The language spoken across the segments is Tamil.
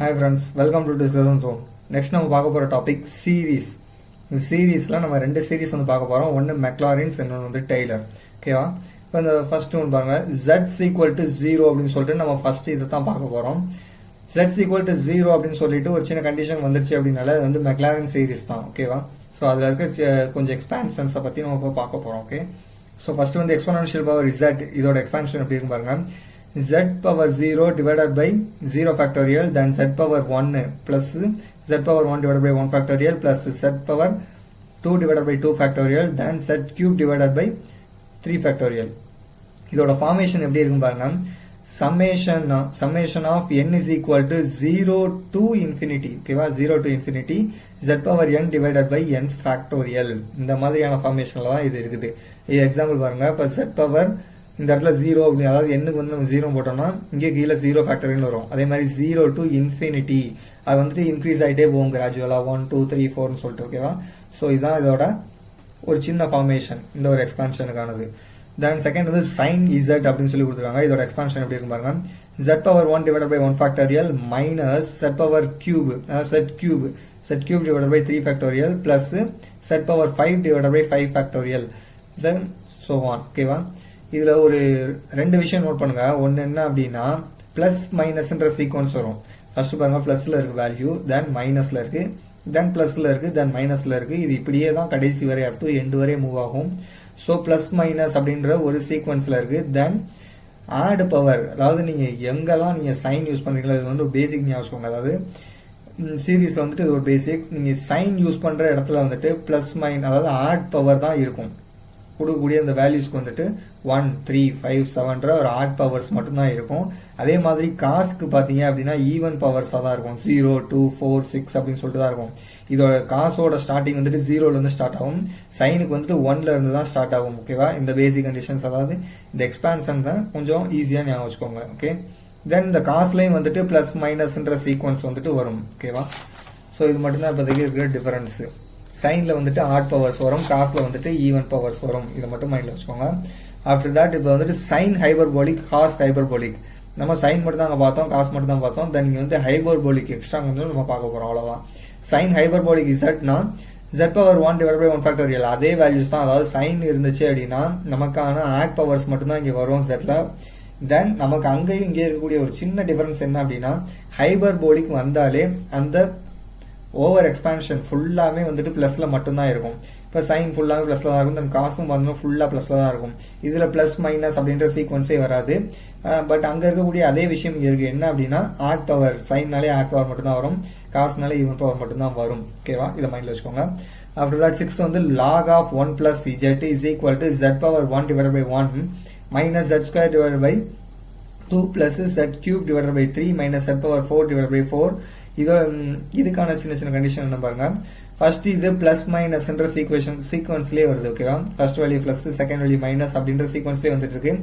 Hi friends, welcome to Discussion Zone. Next நம்ம பார்க்க போகிற டாபிக் சீரீஸ். இந்த சீரீஸில் நம்ம ரெண்டு சீரீஸ் வந்து பார்க்க போகிறோம். ஒன்று மெக்லாரின்ஸ், இன்னொன்று வந்து டெய்லர். ஓகேவா? இப்போ இந்த ஃபர்ஸ்ட் ஒன்று பாருங்கள், Z ஈக்குவல் டு 0 அப்படின்னு சொல்லிட்டு நம்ம ஃபர்ஸ்ட் இதை தான் பார்க்க போகிறோம். Z ஈக்குவல் டு 0 அப்படின்னு சொல்லிட்டு ஒரு சின்ன கண்டிஷன் வந்துருச்சு அப்படின்னால அது வந்து மெக்லாரின் சீரீஸ் தான். ஓகேவா? ஸோ அதில் இருக்க கொஞ்சம் எக்ஸ்பான்ஷன்ஸை பற்றி நம்ம இப்போ பார்க்க போகிறோம். ஓகே, ஸோ ஃபர்ஸ்ட் வந்து எக்ஸ்போனன்ஷியல் பவர் Z, இதோட எக்ஸ்பான்ஷன் எப்படி இருக்கு பாருங்க. Z power 0 divided by 0 factorial, then Z power 1 plus Z power 1 divided by 1 factorial plus Z power 2 divided by 2 factorial, then Z cube divided by 3 factorial. இதோட ஃபார்மேஷன் எப்படி இருக்கும் பாருங்க. summation of n is equal to 0 to infinity. ஓகேவா? 0 to infinity Z power n divided by n factorial. இந்த மாதிரியான ஃபார்மேஷன்ல தான் இது இருக்குது. எக்ஸாம்பிள் பாருங்க. இப்போ Z power இந்த இடத்துல 0 அப்படி, அதாவது எண்ணுக்கு வந்து நம்ம 0 போட்டோம்னா இங்கே கீழே 0 ஃபேக்டரின்னு வரும். அதே மாதிரி 0 டு இன்ஃபினிட்டி அது வந்துட்டு இன்க்ரீஸ் ஆகிட்டே போகும் கிராஜுவலாக 1 2 3 4ன்னு சொல்லிட்டு. ஓகேவா? ஸோ இதுதான் இதோட ஒரு சின்ன ஃபார்மேஷன், இந்த ஒரு எக்ஸ்பான்ஷனுக்கானது. தென் செகண்ட் வந்து சைன் இசட் அப்படின்னு சொல்லி கொடுத்துருக்காங்க. இதோட எக்ஸ்பான்ஷன் எப்படி இருக்கும் பாருங்க. Z power 1 divided by 1 factorial minus Z power cube, Z cube divided by 3 factorial plus Z power 5 divided by 5 factorial, then so on. ஓகேவா? இதில் ஒரு ரெண்டு விஷயம் நோட் பண்ணுங்க. ஒன்று என்ன அப்படின்னா, ப்ளஸ் மைனஸ்ன்ற சீக்வன்ஸ் வரும். ஃபர்ஸ்ட் பாருங்க, ப்ளஸில் இருக்கு வேல்யூ, தென் மைனஸில் இருக்கு, தென் ப்ளஸில் இருக்கு, தென் மைனஸில் இருக்கு. இது இப்படியே தான் கடைசி வரை அப் டு எண்டு வரை மூவ் ஆகும். ஸோ ப்ளஸ் மைனஸ் அப்படின்ற ஒரு சீக்வன்ஸில் இருக்கு. தென் ஆட் பவர், அதாவது நீங்கள் எங்கெல்லாம் நீங்கள் சைன் யூஸ் பண்ணுறீங்களோ இது வந்து பேசிக் ஞாபகம் வச்சுக்கோங்க. அதாவது சீரீஸில் வந்துட்டு இது ஒரு பேசிக். நீங்கள் சைன் யூஸ் பண்ணுற இடத்துல வந்துட்டு ப்ளஸ் அதாவது ஆட் பவர் தான் இருக்கும். கொடுக்கக்கூடிய அந்த வேல்யூஸ்க்கு வந்துட்டு 1 3 5 7ன்ற ஒரு ஆட் பவர்ஸ் மட்டும்தான் இருக்கும். அதே மாதிரி காஸ்க்கு பார்த்தீங்க அப்படின்னா ஈவன் பவர்ஸாக தான் இருக்கும். 0 2 4 6 அப்படின்னு சொல்லிட்டு தான் இருக்கும். இதோட காசோட ஸ்டார்டிங் வந்துட்டு 0லேருந்து ஸ்டார்ட் ஆகும். சைனுக்கு வந்துட்டு 1லேருந்து தான் ஸ்டார்ட் ஆகும். ஓகேவா? இந்த பேசிக் கண்டிஷன்ஸ், அதாவது இந்த எக்ஸ்பான்ஷன் தான் கொஞ்சம் ஈஸியாக ஞாபகம் வச்சுக்கோங்க. ஓகே, தென் இந்த காஸ்லையும் வந்துட்டு ப்ளஸ் மைனஸ்ன்ற சீக்வன்ஸ் வந்துட்டு வரும். ஓகேவா? ஸோ இது மட்டும்தான் இப்போதைக்கு இருக்கிற டிஃபரன்ஸு. சைனில் வந்துட்டு ஆட் பவர்ஸ் வரும், காசில் வந்துட்டு ஈவன் பவர்ஸ் வரும். இதை மட்டும் மைண்டில் வச்சுக்கோங்க. ஆஃப்டர் தட் இப்போ வந்துட்டு சைன் ஹைபர்போலிக், ஹார்ஸ் ஹைபர்போலிக். நம்ம சைன் மட்டும் தான் அங்கே பார்த்தோம், காசு மட்டும் தான் பார்த்தோம். தென் இங்கே வந்து ஹைபர்போலிக் எக்ஸ்ட்ரா வந்து நம்ம பார்க்க போகிறோம். அவ்வளோதான். சைன் ஹைபர்போலிக் இசட்னா Z power 1 divided by 1 factorial அதே வேல்யூஸ் தான். அதாவது சைன் இருந்துச்சு அப்படின்னா நமக்கான ஆட் பவர்ஸ் மட்டும்தான் இங்கே வரும் செட்டில். தென் நமக்கு அங்கேயும் இங்கே இருக்கக்கூடிய ஒரு சின்ன டிஃபரன்ஸ் என்ன அப்படின்னா, ஹைபர்போலிக் வந்தாலே அந்த ஓவர் எக்ஸ்பான்ஷன் ஃபுல்லாமே வந்துட்டு ப்ளஸில் மட்டும்தான் இருக்கும். இப்போ சைன் ஃபுல்லாகவே ப்ளஸில் தான் இருக்கும், தென் காசும் பார்த்தோம்னா ஃபுல்லாக ப்ளஸில் தான் இருக்கும். இதில் ப்ளஸ் மைனஸ் அப்படின்ற சீக்வன்ஸே வராது. பட் அங்கே இருக்கக்கூடிய அதே விஷயம் இங்கே இருக்குது. என்ன அப்படின்னா, ஆட் பவர், சைன்னாலே ஆட் பவர் மட்டும்தான் வரும், காசுனாலே ஈவன் பவர் மட்டும்தான் வரும். ஓகேவா? இதை மைண்டில் வச்சுக்கோங்க. ஆஃப்டர் தட் 6 வந்து log of 1 plus Z is equal to Z power 1 divided by 1 minus Z square divided by 2 plus Z cube divided by 3 minus Z power 4 divided by 4. இதுக்கான சின்ன சின்ன கண்டிஷன் என்ன பாருங்க. ஃபர்ஸ்ட் இது பிளஸ் மைனஸ்ன்ற சீக்வன்ஸ்லேயே வருது. ஓகேவா? First value plus, second value minus அப்படின்ற சீக்வன்ஸ்லேயே வந்துட்டு இருக்கு.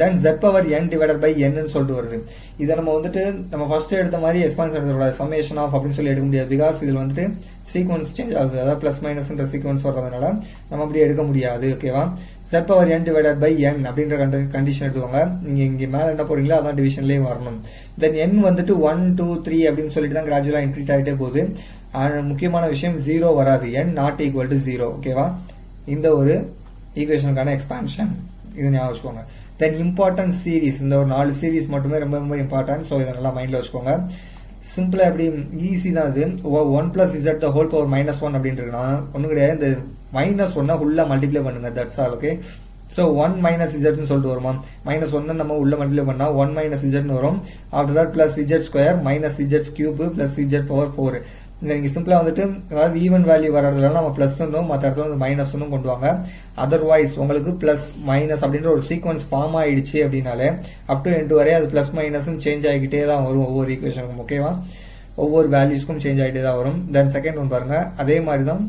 Then Z power n divided by n சொல்லிட்டு வருது. இதை நம்ம வந்துட்டு நம்ம ஃபர்ஸ்ட் எடுத்த மாதிரி எக்ஸ்பான்ஷன் எடுத்துக்கூடாது, சம்மேஷன் ஆஃப் அப்படின்னு சொல்லி எடுக்க முடியாது. பிகாஸ் இதில் வந்துட்டு சீக்வன்ஸ் சேஞ்ச் ஆகுது, அதாவது பிளஸ் மைனஸ்ன்ற சீக்வன்ஸ் வர்றதுனால நம்ம அப்படி எடுக்க முடியாது. ஓகேவா? Z power n divided by n அப்படின்ற கண்டிஷன் எடுத்துக்கோங்க. நீங்கள் இங்கே மேலே என்ன போறீங்களோ அதான் டிவிஷன்லேயே வரணும். தென் n வந்துட்டு 1 2 3 அப்படின்னு சொல்லிட்டு தான் கிராஜுவலாக இன்க்ரீஸ் ஆகிட்டே போகுது. முக்கியமான விஷயம் 0 வராது, n நாட் ஈக்குவல் டு 0. ஓகேவா? இந்த ஒரு ஈக்குவேஷனுக்கான எக்ஸ்பான்ஷன் இது ஞாபகம் வச்சுக்கோங்க. தென் இம்பார்ட்டன்ட் சீரீஸ், இந்த ஒரு 4 சீரீஸ் மட்டுமே ரொம்ப ரொம்ப இம்பார்ட்டன்ட். ஸோ இதை நல்லா மைண்டில் வச்சுக்கோங்க. சிம்பிளாக எப்படி ஈஸி தான் இது. 1 plus Z the whole power -1 அப்படின்னு இருக்குன்னா ஒன்றும் கிடையாது. இந்த -1 உள்ள மல்டிப்ளை பண்ணுங்க, that's all. Okay, so 1 minus Z சொல்லிட்டு வருமா, -1 நம்ம உள்ள மல்டிப்ளை பண்ணால் 1 minus Z வரும். After that plus Z square minus Z cube plus Z power 4. இந்த நீங்கள் சிம்பிளாக வந்துட்டு, அதாவது ஈவன் வேல்யூ வர்றதுல நம்ம ப்ளஸ் ஒன்றும் மற்ற இடத்துல வந்து மைனஸ் ஒன்றும் கொண்டு வாங்க. அதர்வைஸ் உங்களுக்கு ப்ளஸ் மைனஸ் அப்படின்ற ஒரு சீக்வன்ஸ் ஃபார்ம் ஆயிடுச்சு அப்படின்னாலே அப் டு எண்டு வரை அது ப்ளஸ் மைனஸ்ன்னு சேஞ்ச் ஆகிக்கிட்டே தான் வரும் ஒவ்வொரு ஈக்குவேஷனுக்கும். ஓகேவா? ஒவ்வொரு வேல்யூஸ்க்கும் சேஞ்ச் ஆகிட்டே தான் வரும். தென் செகண்ட் ஒன்று பாருங்க, அதே மாதிரி தான்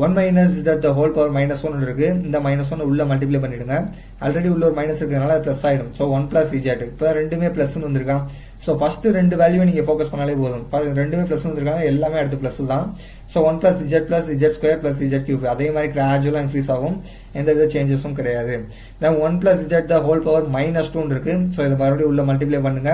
1 minus Z the whole power -1 இருக்கு. இந்த -1 உள்ள மல்டிப்ளை பண்ணிடுங்க. ஆல்ரெடி உள்ள ஒரு மைனஸ் இருக்கிறதுனால அது பிளஸ் ஆயிடும். ஸோ 1 plus Z இப்போ ரெண்டுமே பிளஸ்ன்னு வந்திருக்கான். ஸோ ஃபர்ஸ்ட் ரெண்டு வேல்யூவை நீங்கள் ஃபோக்கஸ் பண்ணாலே போதும். ரெண்டுமே பிளஸ் வந்திருக்காங்க, எல்லாமே அடுத்து பிளஸ் தான். So 1 plus Z square plus Z cube அதே மாதிரி கிராஜுவலாக இன்க்ரீஸ் ஆகும், எந்த வித சேஞ்சஸும் கிடையாது. தென் 1 plus Z the whole power -2 இருக்கு. ஸோ இதை மறுபடியும் உள்ள மல்டிப்ளை பண்ணுங்க.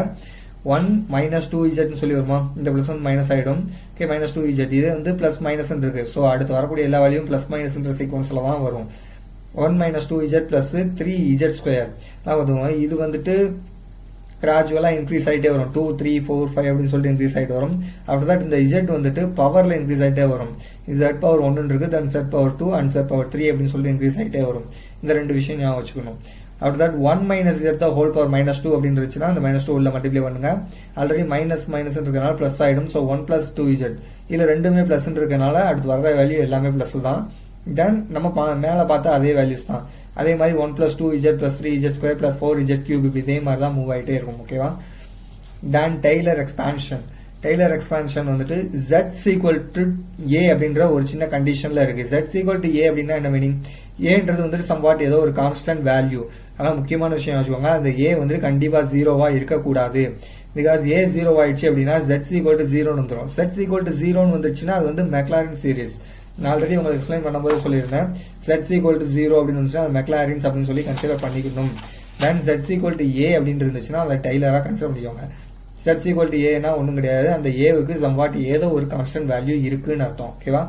1 minus 2z சொல்லி வருமா, இந்த ப்ளஸ் வந்து மைனஸ் ஆகிடும். ஓகே, மைனஸ் 2z இது வந்து ப்ளஸ் மைனஸ்ன்னு இருக்குது. ஸோ அடுத்து வரக்கூடிய எல்லா வேல்யூவும் ப்ளஸ் மைனஸ்ன்ற சீக்வன்ஸில் தான் வரும். 1 minus 2z plus 3z square வருவோம். இது வந்துட்டு கிராஜுவலாக இன்க்ரீஸ் ஆகிட்டே வரும். 2 3 4 5 அப்படின்னு சொல்லிட்டு இன்க்ரீஸ் ஆகிட்டு வரும். ஆஃப்டர் தட் இந்த z வந்துட்டு பவரில் இன்க்ரீஸ் ஆகிட்டே வரும். z பவர் 1 இருக்குது, தென் z power 2 and z power 3 அப்படின்னு சொல்லிட்டு இன்க்ரீஸ் ஆகிட்டே வரும். இந்த ரெண்டு விஷயம் ஞாபகம் வச்சுக்கணும். After that 1 minus z the whole power minus 2 அப்படின்னு இருந்துச்சுன்னா அந்த மைனஸ் 2 உள்ள மல்டிப்ளை பண்ணுங்க. ஆல்ரெடி மைனஸ் இருக்கிறதுனால ப்ளஸ் ஆகிடும். ஸோ 1 plus 2z இதில் ரெண்டுமே ப்ளஸ்ன்னு இருக்கனால அடுத்து வர்ற வேல்யூ எல்லாமே ப்ளஸ் தான். தென் நம்ம மேலே பார்த்தா அதே வேல்யூஸ் தான். அதே மாதிரி 1 plus 2z plus 3z square plus 4z cube இதே மாதிரி தான் மூவ் ஆகிட்டே இருக்கும். ஓகேவா? தென் டெய்லர் எக்ஸ்பான்ஷன் வந்துட்டு z equal to a அப்படின்ற ஒரு சின்ன கண்டிஷனில் இருக்குது. z equal to a அப்படின்னா என்ன மீனிங்? ஏன்றது வந்துட்டு சம்வாட் ஏதோ ஒரு கான்ஸ்டன்ட் வேல்யூ. ஆனால் முக்கியமான விஷயம் வச்சுக்கோங்க, அந்த a வந்துட்டு கண்டிப்பாக ஜீரோவாக இருக்கக்கூடாது. பிகாஸ் a ஜீரோ ஆயிடுச்சு அப்படின்னா z equal to 0 வந்துடும். z equal to 0 வந்துடுச்சுன்னா அது வந்து மெக்லாரின் சீரிஸ். நான் ஆல்ரெடி உங்களுக்கு எக்ஸ்பிளைன் பண்ணும்போது சொல்லியிருந்தேன், z equal to 0 அப்படின்னு இருந்துச்சுன்னா அது மெக்லாரின்ஸ் அப்படின்னு சொல்லி கன்சிடர் பண்ணிக்கணும். தென் z equal to a அப்படின்னு இருந்துச்சுன்னா அதை டைலராக கன்சிடர் பண்ணிக்கோங்க. z equal to a னா ஒன்றும் கிடையாது, அந்த ஏவுக்கு சம்வாட் ஏதோ ஒரு கான்ஸ்டன்ட் வேல்யூ இருக்குன்னு அர்த்தம். ஓகேவா?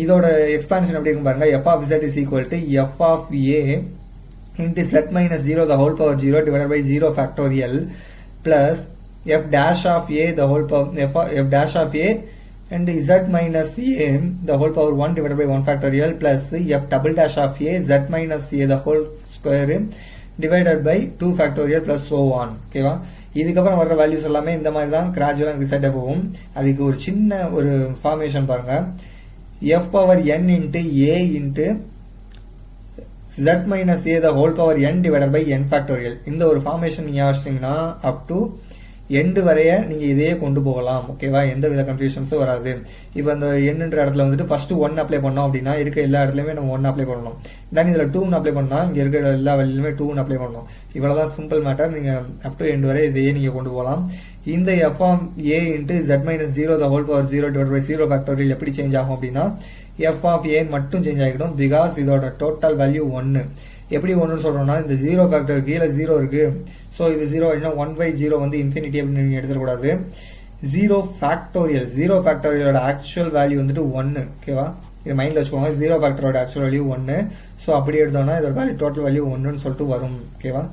இதோட எக்ஸ்பான்ஷன் எப்படி இருக்கும் பாருங்க. f of z is equal to f of a into z minus 0 the whole power 0 divided by 0 factorial plus f dash of a the whole power f dash of a and z minus a the whole power 1 divided by 1 factorial plus f double dash of a z minus a the whole square divided by 2 factorial plus so on. ஓகேவா? இதுக்கப்புறம் வர்ற வேல்யூஸ் எல்லாமே இந்த மாதிரி தான் கிராஜுவலாக இன்க்ரீஸ் ஆகிட்டே போகும். அதுக்கு ஒரு சின்ன ஒரு ஃபார்மேஷன் பாருங்க. f power n into a into z minus a the whole power n divided by n factorial. இந்த ஒரு ஃபார்மேஷன் நீங்கள் வச்சிட்டிங்கன்னா அப் டு எண்டு வரைய நீங்கள் இதையே கொண்டு போகலாம். ஓகேவா? எந்த வித கன்ஃபியூஷன்ஸும் வராது. இப்போ அந்த எண்ணுன்ற இடத்துல வந்துட்டு ஃபஸ்ட்டு 1 அப்ளை பண்ணோம் அப்படின்னா இருக்க எல்லா இடத்துலையுமே நம்ம 1 அப்ளை பண்ணணும். தென் இதில் 2 அப்ளை பண்ணால் இங்கே இருக்கிற எல்லா வேலையிலுமே 2 அப்ளை பண்ணணும். இவ்வளோதான் சிம்பிள் மேட்டர். நீங்கள் அப் டு எண்டு வரை இதையே நீங்கள் கொண்டு போகலாம். இந்த f of a into z minus 0 the whole power 0 divided by 0 factorial எப்படி சேஞ்ச் ஆகும் அப்படின்னா f of a மட்டும் சேஞ்ச் ஆகிடும். பிகாஸ் இதோட டோட்டல் வேல்யூ 1. எப்படி 1ன்னு சொல்கிறோம்னா இந்த 0 ஃபேக்டர் கீழே 0 இருக்குது. ஸோ இது 0 அப்படின்னா 1/0 வந்து இன்ஃபினிட்டி அப்படின்னு நீங்கள் எடுத்துக்கூடாது. 0 ஃபேக்டோரியலோட ஆக்சுவல் வேல்யூ வந்துட்டு 1. ஓகேவா? இது மைண்டில் வச்சுக்கோங்க. 0 ஃபேக்டரோட ஆக்சுவல் வேல்யூ 1. ஸோ அப்படி எடுத்தோம்னா இதோட வேல்யூ டோட்டல் வேல்யூ 1ன்னு சொல்லிட்டு வரும். ஓகேவா?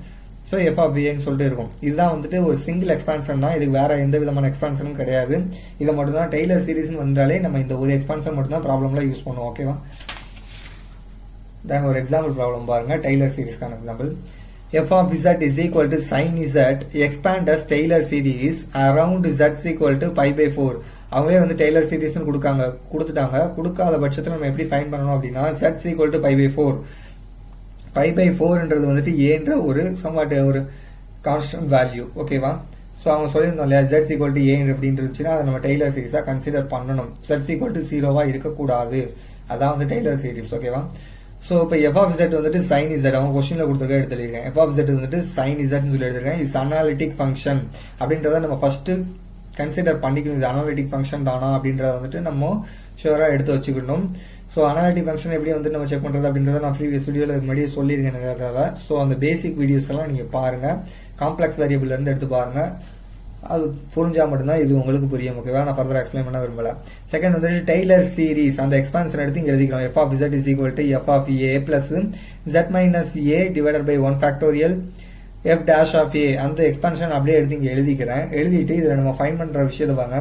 ஸோ f of a சொல்லிட்டு இருக்கும். இதுதான் வந்துட்டு ஒரு சிங்கிள் எக்ஸ்பான்ஷன் தான். இதுக்கு வேற எந்த விதமான எக்ஸ்பான்ஷனும் கிடையாது. இதை மட்டும் தான் டெய்லர் சீரிஸ்னு வந்தாலே நம்ம இந்த ஒரு எக்ஸ்பான்ஷன் மட்டும் தான் ப்ராப்ளம்ல யூஸ் பண்ணுவோம். ஓகேவா? தென் ஒரு எக்ஸாம்பிள் ப்ராப்ளம் பாருங்க. டெய்லர் சீரிஸ்க்கான example. f of z is equal to sin z expand as Taylor series around z equal to pi/4. அவங்களே வந்து டெய்லர் சீரிஸ்னு கொடுத்துட்டாங்க. கொடுக்காத பட்சத்தில் நம்ம எப்படி ஃபைண்ட் பண்ணணும் அப்படின்னா z equal to pi/4. pi/4ன்றது வந்துட்டு ஏன்ற ஒரு சம்வாட் ஒரு கான்ஸ்டன்ட் வேல்யூ. ஓகேவா? ஸோ அவங்க சொல்லியிருந்தோம் இல்லையா, z equal to a அப்படின்னு இருந்துச்சுன்னா அதை நம்ம டெய்லர் சீரிஸாக கன்சிடர் பண்ணணும். z equal to 0 இருக்கக்கூடாது. அதான் வந்து டெய்லர் சீரிஸ். ஓகேவா? ஸோ இப்போ f of z வந்துட்டு sin z அவங்க கொஸ்டினில் கொடுத்துருக்க எடுத்துருக்கேன். f of z வந்துட்டு sin zன்னு சொல்லி எடுத்துருக்கேன். இது அனாலிட்டிக் ஃபங்க்ஷன் அப்படின்றத நம்ம ஃபஸ்ட்டு கன்சிடர் பண்ணிக்கணும். இது அனாலிட்டிக் ஃபங்க்ஷன் தானா அப்படின்றத வந்துட்டு நம்ம ஷுவராக எடுத்து வச்சுக்கணும். ஸோ அனாலிட்டிக் ஃபங்க்ஷன் எப்படி வந்து நம்ம செக் பண்ணுறது அப்படின்றத நான் ப்ரீவியஸ் வீடியோவில் இது முன்னாடியே சொல்லியிருக்கேன் நிறைய. ஸோ அந்த பேசிக் வீடியோஸ் எல்லாம் நீங்கள் பாருங்கள். காம்ப்ளெக்ஸ் வேரியபிள்லேருந்து எடுத்து பாருங்கள். அது புரிஞ்சால் மட்டும்தான் இது உங்களுக்கு புரியும். ஓகேவா? நான் ஃபர்தராக எக்ஸ்பிளைன் பண்ண விரும்பல. செகண்ட் வந்துட்டு டெய்லர் சீரிஸ் அந்த எக்ஸ்பான்ஷன் எடுத்து இங்கே எழுதிக்கிறோம். f of z is equal to f of a plus z minus a divided by 1 factorial f dash of a அந்த எக்ஸ்பான்ஷன் அப்படியே எடுத்து இங்கே எழுதிக்கிறேன். எழுதிட்டு இதில் நம்ம ஃபைன் பண்ணுற விஷயத்தை பாருங்க.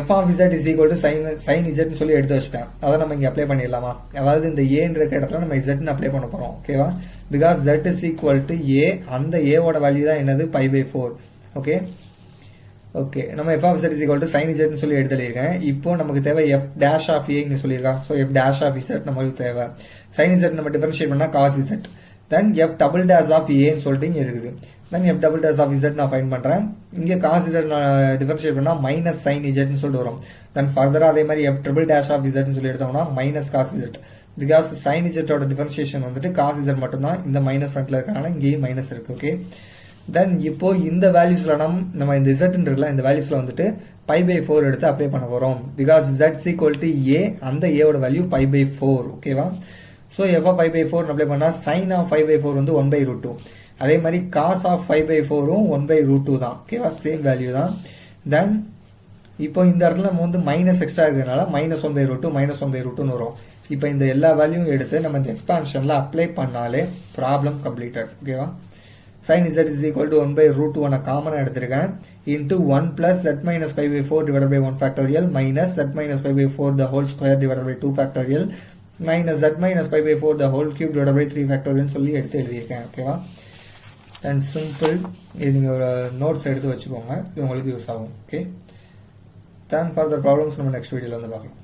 f of z is equal to sin zன்னு சொல்லி எடுத்து வச்சிட்டேன். அதை நம்ம இங்கே அப்ளை பண்ணிடலாமா? அதாவது இந்த ஏன்ற இடத்துல நம்ம zன்னு அப்ளை பண்ண போகிறோம். ஓகேவா? Because z is equal to a அந்த ஏவோட வேல்யூ தான் என்னது pi/4. ஓகே நம்ம f of z is equal to sin zன்னு சொல்லி எடுத்துருக்கேன். இப்போ நமக்கு தேவை f dash of a ன்னு சொல்லியிருக்கா. So f dash of z நமக்கு தேவை. sin z நம்ம டிஃபரன்ஷியேட் பண்ணால் cos z. Then f double dash of a சொல்லிட்டு இங்கே இருக்குது. தென் f double dash of z நான் ஃபைன் பண்ணுறேன். இங்கே cos z நான் டிஃபரன்ஷியேட் பண்ணால் மைனஸ் sin zன்னு சொல்லிட்டு வரும். தென் ஃபர்தராக அதே மாதிரி f triple dash of zன்னு சொல்லி எடுத்தோம்னா minus cos z. Because sin zோட டிஃபரன்ஷியேஷன் வந்துட்டு cos z மட்டும்தான். இந்த மைனஸ் ஃப்ரண்ட்டில் இருக்கனால இங்கேயும் மைனஸ் இருக்குது. ஓகே? தென் இப்போ இந்த வேல்யூஸில் நம்ம இந்த z இருக்குல்ல இந்த வேல்யூஸில் வந்துட்டு pi/4 எடுத்து அப்ளை பண்ண போகிறோம். Because z equal to a அந்த ஏவோட வேல்யூ pi/4. ஓகேவா? So f of pi/4 apply பண்ணால் sin of pi/4 வந்து 1/√2. அதே மாதிரி காஸ் ஆஃப் 5/4ம் 1/√2 தான். ஓகேவா, சேம் வேல்யூ தான். தென் இப்போ இந்த இடத்துல நம்ம வந்து மைனஸ் எக்ஸ்ட்ரா இருக்கிறதுனால -1/√2 -1/√2ன்னு வரும். இப்போ இந்த எல்லா வேல்யூவும் எடுத்து நம்ம இந்த எக்ஸ்பான்ஷனில் அப்ளை பண்ணாலே ப்ராப்ளம் கம்ப்ளீட்டட். ஓகேவா, sin z is equal to 1/√2 நான் காமனாக எடுத்திருக்கேன் into 1 plus z minus 5/4 divided by 1 factorial minus z minus 5/4 the whole square divided by 2 factorial minus z minus 5/4 the whole cube divided by 3 factorial சொல்லி எடுத்து எழுதியிருக்கேன். ஓகேவா, அண்ட் சிம்பிள். இது நீங்கள் ஒரு நோட்ஸ் எடுத்து வச்சுக்கோங்க, இது உங்களுக்கு யூஸ் ஆகும். Okay, thank for the problems. நம்ம நெக்ஸ்ட் வீடியோவில் வந்து பார்க்கலாம்.